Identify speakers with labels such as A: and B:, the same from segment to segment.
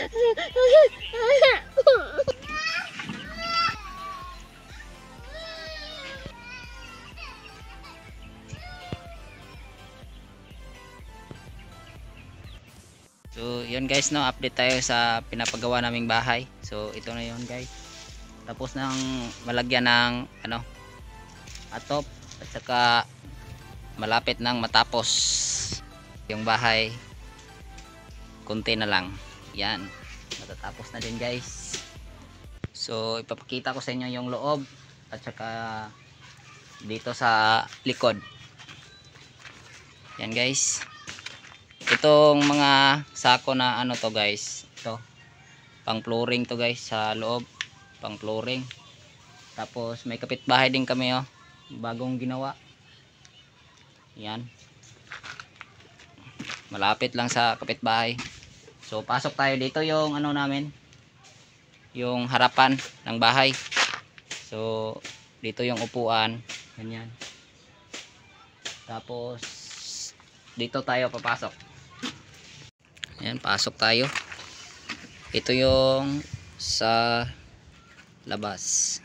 A: So yun guys, no, update tayo sa pinapagawa naming bahay. So ito na yun guys, tapos nang malagyan ng ano, atop, at saka malapit nang matapos yung bahay. Kunti na lang, yan, matatapos na din guys. So ipapakita ko sa inyo yung loob at saka dito sa likod. Yan guys, itong mga sako na ano to guys, ito pang flooring to guys, sa loob pang flooring. Tapos may kapitbahay din kami, oh, bagong ginawa. Yan, malapit lang sa kapitbahay. So pasok tayo dito, yung ano namin, yung harapan ng bahay. So dito yung upuan, ganyan. Tapos dito tayo papasok. Ayan, pasok tayo. Ito yung sa labas.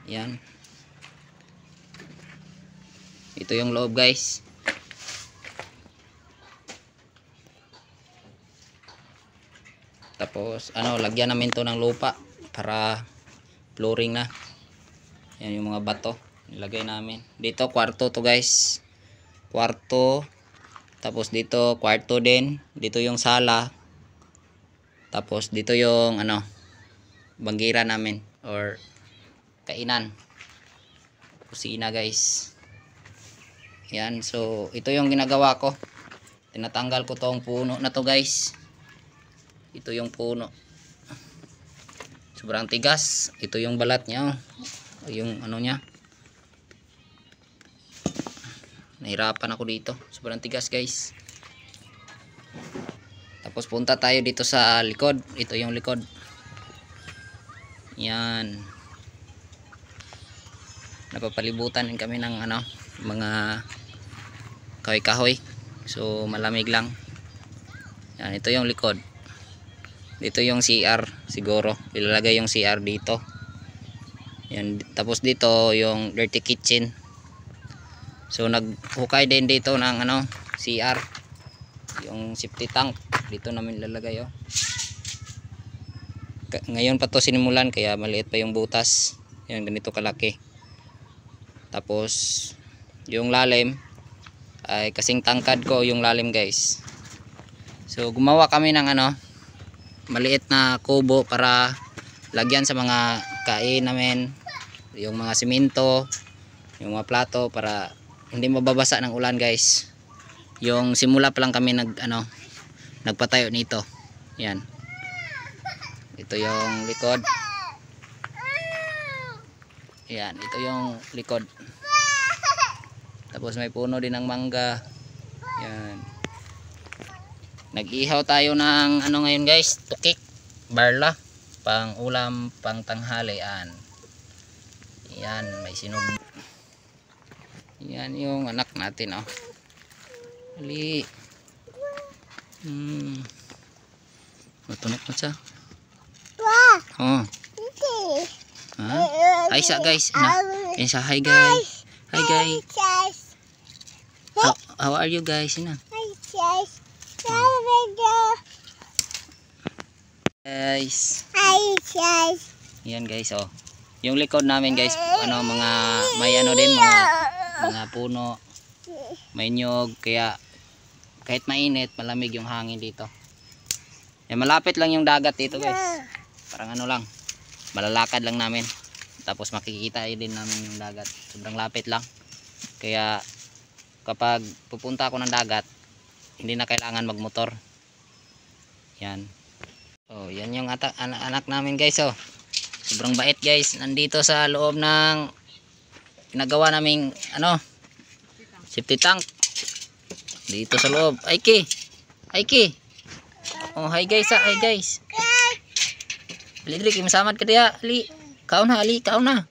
A: Yan, ito yung loob guys. Tapos ano, lagyan namin to ng lupa para flooring na. Yan yung mga bato nilagay namin. Dito kwarto to guys, kwarto. Tapos dito kwarto din, dito yung sala. Tapos dito yung ano, banggira namin or kainan, kusina guys. Yan, so ito yung ginagawa ko. Tinatanggal ko tong puno na to guys. Ito yung puno, sobrang tigas. Ito yung balat niya, oh, yung ano niya. Nahirapan ako dito, sobrang tigas guys. Tapos punta tayo dito sa likod. Ito yung likod. Yan, napapalibutan din kami ng ano, mga kahoy-kahoy. So malamig lang. Yan, ito yung likod. Dito yung CR, siguro ilalagay yung CR dito. Yan, tapos dito yung dirty kitchen. So naghukay din dito ng ano, CR, yung safety tank dito namin lalagay, oh. Ngayon pa to sinimulan kaya maliit pa yung butas. Yan, ganito kalaki. Tapos yung lalim ay kasing tangkad ko yung lalim guys. So gumawa kami ng ano, maliit na kubo para lagyan sa mga kain namin, yung mga simento, yung mga plato, para hindi mababasa ng ulan guys. Yung simula pa lang kami nagpatayo nito. Yan, ito yung likod. Yan, ito yung likod. Tapos may puno din ng mangga. Yan, nag-ihaw tayo ng ano ngayon guys, tukik, barla, pang ulam, pang tanghalian. Yan, may sinog. Yan yung anak natin, oh. Ali. Matunog na siya. Oh. Hi sa guys. Sa hi guys. Hi guys. How are you guys? Guys. Yan guys, oh. Yung likod namin guys, ano, mga may ano din, mga puno, may nyog, kaya kahit mainit, malamig yung hangin dito. Yan, malapit lang yung dagat dito guys. Parang ano lang, malalakad lang namin. Tapos makikita din namin yung dagat. Sobrang lapit lang. Kaya kapag pupunta ako ng dagat, hindi na kailangan magmotor. Yan. Oh, yan yung anak namin guys, oh. Sobrang bait guys. Nandito sa loob ng ginagawa naming ano, safety tank. Dito sa loob. Aiki. Aiki. Oh, hi guys, hi guys. Ali diri masamad ka diha. Ali. Kaon na, ali, kaon na.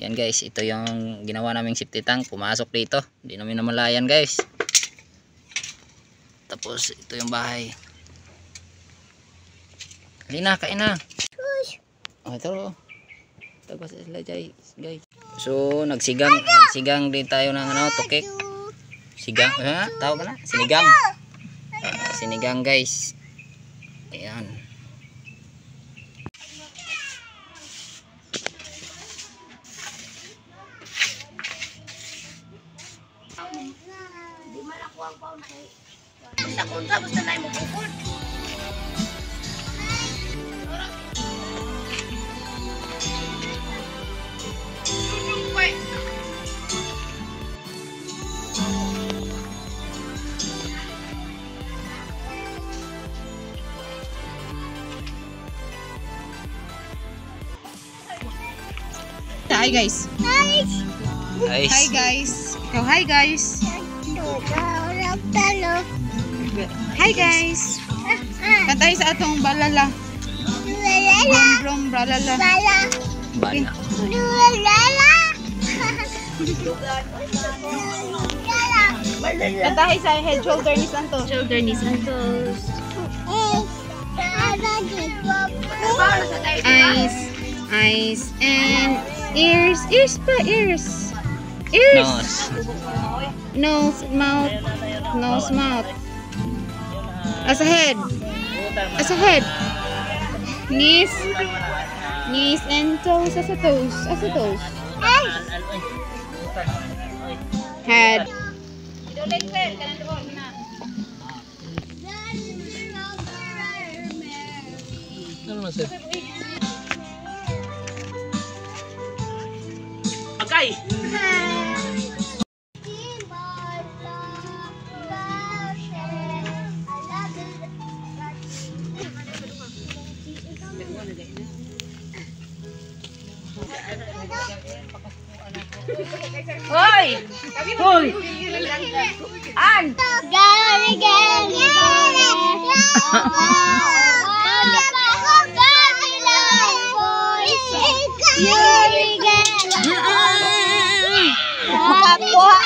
A: Yan guys, ito yung ginawa naming safety tank. Pumasok dito. Hindi namin namalayan guys. Tapos ito yung bahay. Halina, kain na. Oh, ito. Tagwas sila guys. So, nagsigang din tayo ng ano, tukik. Sigang, ha? Tawag ka na? Sinigang. Sinigang guys. Ayan.
B: Hi guys.
A: Guys.
B: Hi guys. Ikaw hi guys. Hi guys. Kantay sa atong balala. Brom bralala.
A: Bana.
B: Kantay sa head shoulder ni Santos. Eyes and ears pa ears. Nose, mouth. As a head. Knees and toes. As a toes. Head.
A: Okay.
B: Hoy! An! Makakuha